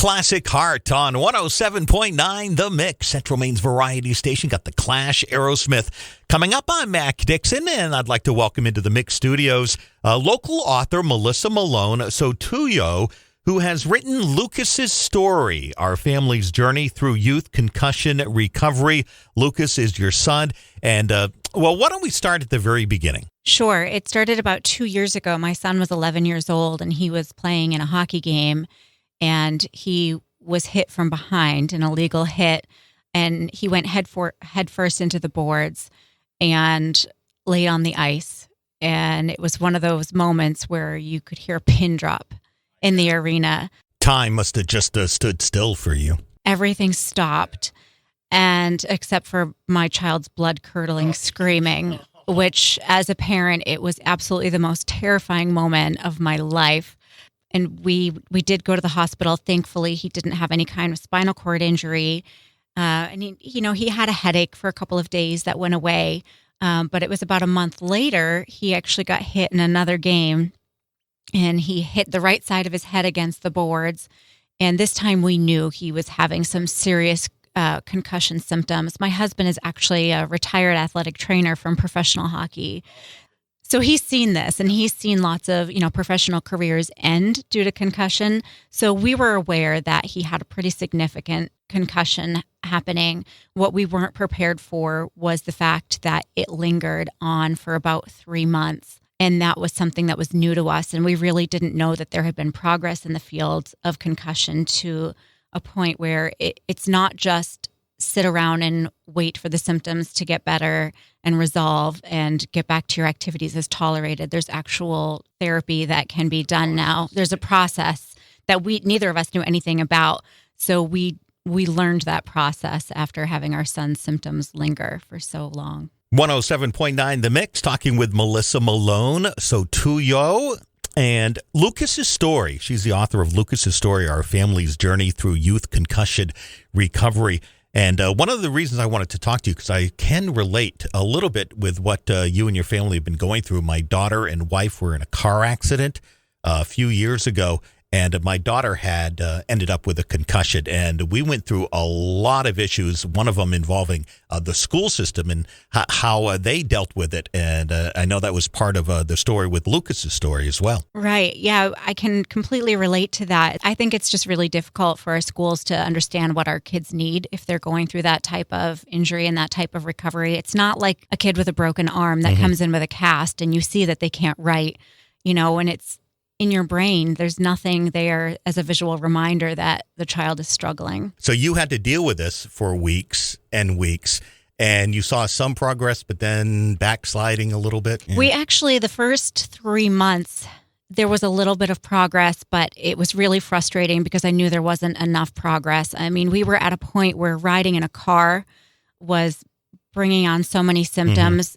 Classic Heart on 107.9 The Mix, Central Maine's variety station. Got The Clash, Aerosmith. Coming up, I'm Mac Dixon, and I'd like to welcome into the Mix studios local author Melissa Malone-Soutuyo, who has written Lucas's story, our family's journey through youth concussion recovery. Lucas is your son. And, why don't we start at the very beginning? Sure. It started about 2 years ago. My son was 11 years old, and he was playing in a hockey game, and he was hit from behind, an illegal hit, and he went head first into the boards and laid on the ice. And it was one of those moments where you could hear a pin drop in the arena. Time must have just stood still for you. Everything stopped, and except for my child's blood-curdling screaming, which as a parent, it was absolutely the most terrifying moment of my life. And we did go to the hospital. Thankfully, he didn't have any kind of spinal cord injury. And he had a headache for a couple of days that went away. But it was about a month later, he actually got hit in another game, and he hit the right side of his head against the boards. And this time we knew he was having some serious concussion symptoms. My husband is actually a retired athletic trainer from professional hockey. So he's seen this, and he's seen lots of, professional careers end due to concussion. So we were aware that he had a pretty significant concussion happening. What we weren't prepared for was the fact that it lingered on for about 3 months. And that was something that was new to us. And we really didn't know that there had been progress in the field of concussion to a point where it's not just sit around and wait for the symptoms to get better and resolve and get back to your activities as tolerated. There's actual therapy that can be done now. There's a process that neither of us knew anything about. So we learned that process after having our son's symptoms linger for so long. 107.9 The Mix, talking with Melissa Malone-Soutuyo. And Lucas's story, she's the author of Lucas's story, our family's journey through youth concussion recovery. And one of the reasons I wanted to talk to you, because I can relate a little bit with what you and your family have been going through. My daughter and wife were in a car accident a few years ago, and my daughter had ended up with a concussion. And we went through a lot of issues, one of them involving the school system and how they dealt with it. And I know that was part of the story with Lucas's story as well. Right. Yeah, I can completely relate to that. I think it's just really difficult for our schools to understand what our kids need if they're going through that type of injury and that type of recovery. It's not like a kid with a broken arm that comes in with a cast and you see that they can't write, and it's in your brain, there's nothing there as a visual reminder that the child is struggling. So you had to deal with this for weeks and weeks, and you saw some progress, but then backsliding a little bit. Yeah. We actually, the first 3 months, there was a little bit of progress, but it was really frustrating because I knew there wasn't enough progress. I mean, we were at a point where riding in a car was bringing on so many symptoms.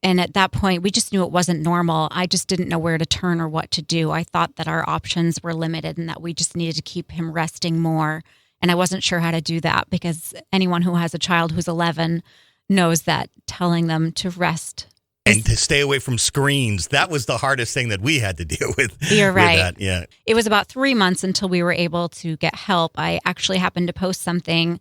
And at that point, we just knew it wasn't normal. I just didn't know where to turn or what to do. I thought that our options were limited and that we just needed to keep him resting more. And I wasn't sure how to do that because anyone who has a child who's 11 knows that telling them to rest and to stay away from screens, that was the hardest thing that we had to deal with. You're right. With that. Yeah. It was about 3 months until we were able to get help. I actually happened to post something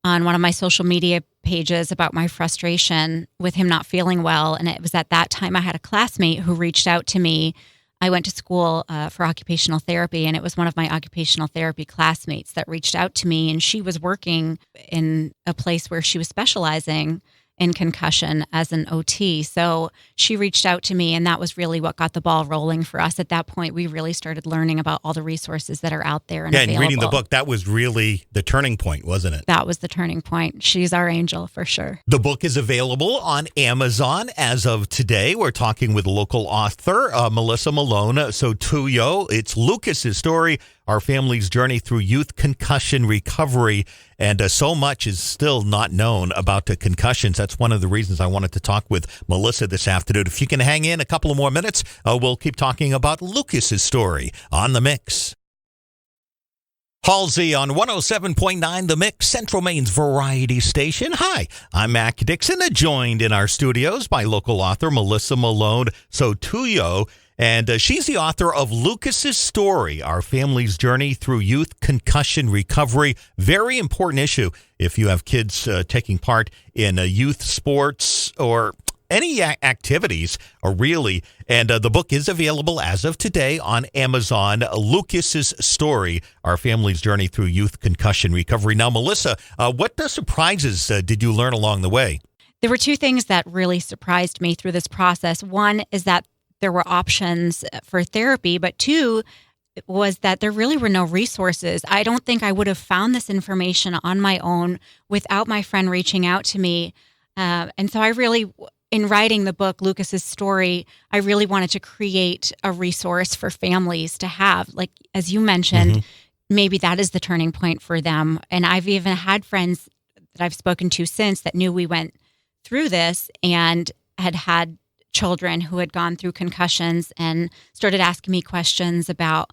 on one of my social media pages about my frustration with him not feeling well. And it was at that time I had a classmate who reached out to me. I went to school for occupational therapy, and it was one of my occupational therapy classmates that reached out to me. And she was working in a place where she was specializing in concussion as an OT. So she reached out to me, and that was really what got the ball rolling for us. At that point, we really started learning about all the resources that are out there and available. And reading the book, that was really the turning point, wasn't it? That was the turning point. She's our angel for sure. The book is available on Amazon as of today. We're talking with local author Melissa Malone-Soutuyo. It's Lucas's story, our family's journey through youth concussion recovery. And so much is still not known about the concussions. That's one of the reasons I wanted to talk with Melissa this afternoon. If you can hang in a couple of more minutes, we'll keep talking about Lucas's story on The Mix. Halsey on 107.9 The Mix, Central Maine's variety station. Hi, I'm Mac Dixon, joined in our studios by local author Melissa Malone-Soutuyo. And she's the author of Lucas's Story, Our Family's Journey Through Youth Concussion Recovery. Very important issue if you have kids taking part in youth sports or any activities, really. And the book is available as of today on Amazon. Lucas's Story, Our Family's Journey Through Youth Concussion Recovery. Now, Melissa, what surprises did you learn along the way? There were two things that really surprised me through this process. One is that there were options for therapy, but two was that there really were no resources. I don't think I would have found this information on my own without my friend reaching out to me. And so I really, in writing the book, Lucas's Story, I really wanted to create a resource for families to have. Like, as you mentioned, maybe that is the turning point for them. And I've even had friends that I've spoken to since that knew we went through this and had children who had gone through concussions and started asking me questions about,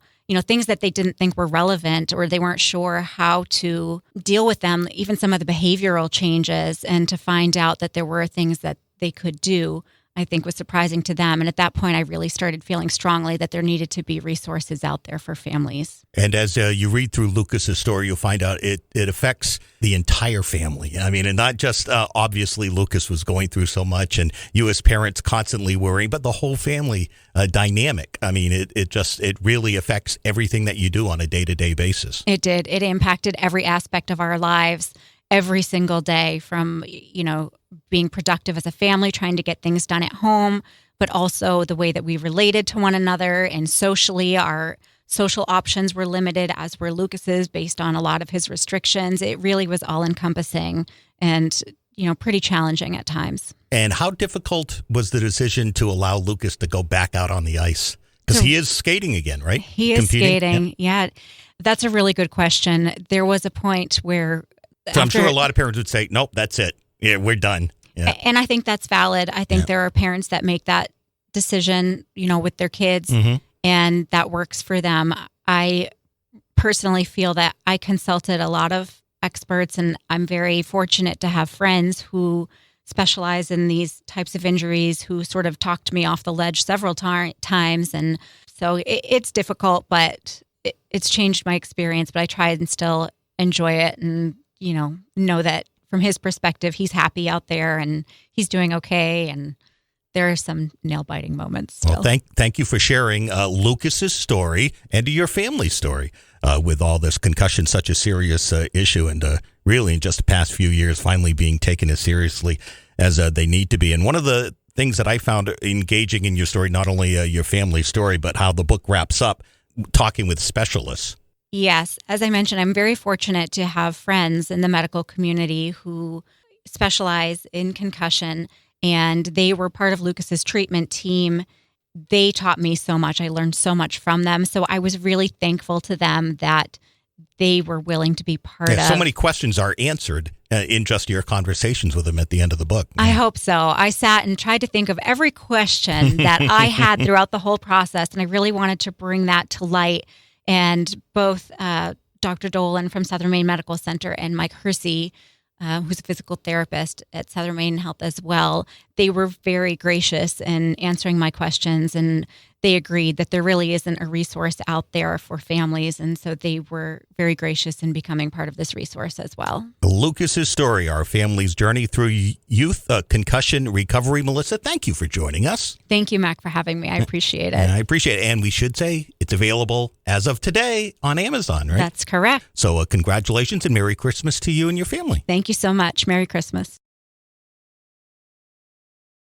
things that they didn't think were relevant, or they weren't sure how to deal with them, even some of the behavioral changes, and to find out that there were things that they could do, I think was surprising to them. And at that point, I really started feeling strongly that there needed to be resources out there for families. And as you read through Lucas's story, you'll find out it affects the entire family. I mean, and not just obviously Lucas was going through so much and you as parents constantly worrying, but the whole family dynamic. I mean, it really affects everything that you do on a day-to-day basis. It did. It impacted every aspect of our lives every single day, from, being productive as a family, trying to get things done at home, but also the way that we related to one another, and socially, our social options were limited, as were Lucas's, based on a lot of his restrictions. It really was all encompassing and, pretty challenging at times. And how difficult was the decision to allow Lucas to go back out on the ice? Because he is skating again, right? He is skating. Yeah. That's a really good question. There was a point where... So I'm sure a lot of parents would say, nope, that's it. Yeah, we're done. Yeah. And I think that's valid. I think there are parents that make that decision, with their kids, and that works for them. I personally feel that I consulted a lot of experts, and I'm very fortunate to have friends who specialize in these types of injuries, who sort of talked me off the ledge several times. And so it's difficult, but it's changed my experience. But I try and still enjoy it, and know that from his perspective, he's happy out there and he's doing okay. And there are some nail-biting moments still. Well, thank you for sharing Lucas's story and your family's story with all this concussion, such a serious issue, and really in just the past few years, finally being taken as seriously as they need to be. And one of the things that I found engaging in your story, not only your family story, but how the book wraps up, talking with specialists. Yes. As I mentioned, I'm very fortunate to have friends in the medical community who specialize in concussion, and they were part of Lucas's treatment team. They taught me so much. I learned so much from them. So I was really thankful to them that they were willing to be part of. So many questions are answered in just your conversations with them at the end of the book. I hope so. I sat and tried to think of every question that I had throughout the whole process, and I really wanted to bring that to light. And both Dr. Dolan from Southern Maine Medical Center and Mike Hersey, who's a physical therapist at Southern Maine Health as well, they were very gracious in answering my questions, and they agreed that there really isn't a resource out there for families. And so they were very gracious in becoming part of this resource as well. Lucas's Story, Our Family's Journey Through Youth Concussion Recovery. Melissa, thank you for joining us. Thank you, Mac, for having me. I appreciate it. I appreciate it. And we should say it's available as of today on Amazon, right? That's correct. So congratulations and Merry Christmas to you and your family. Thank you so much. Merry Christmas.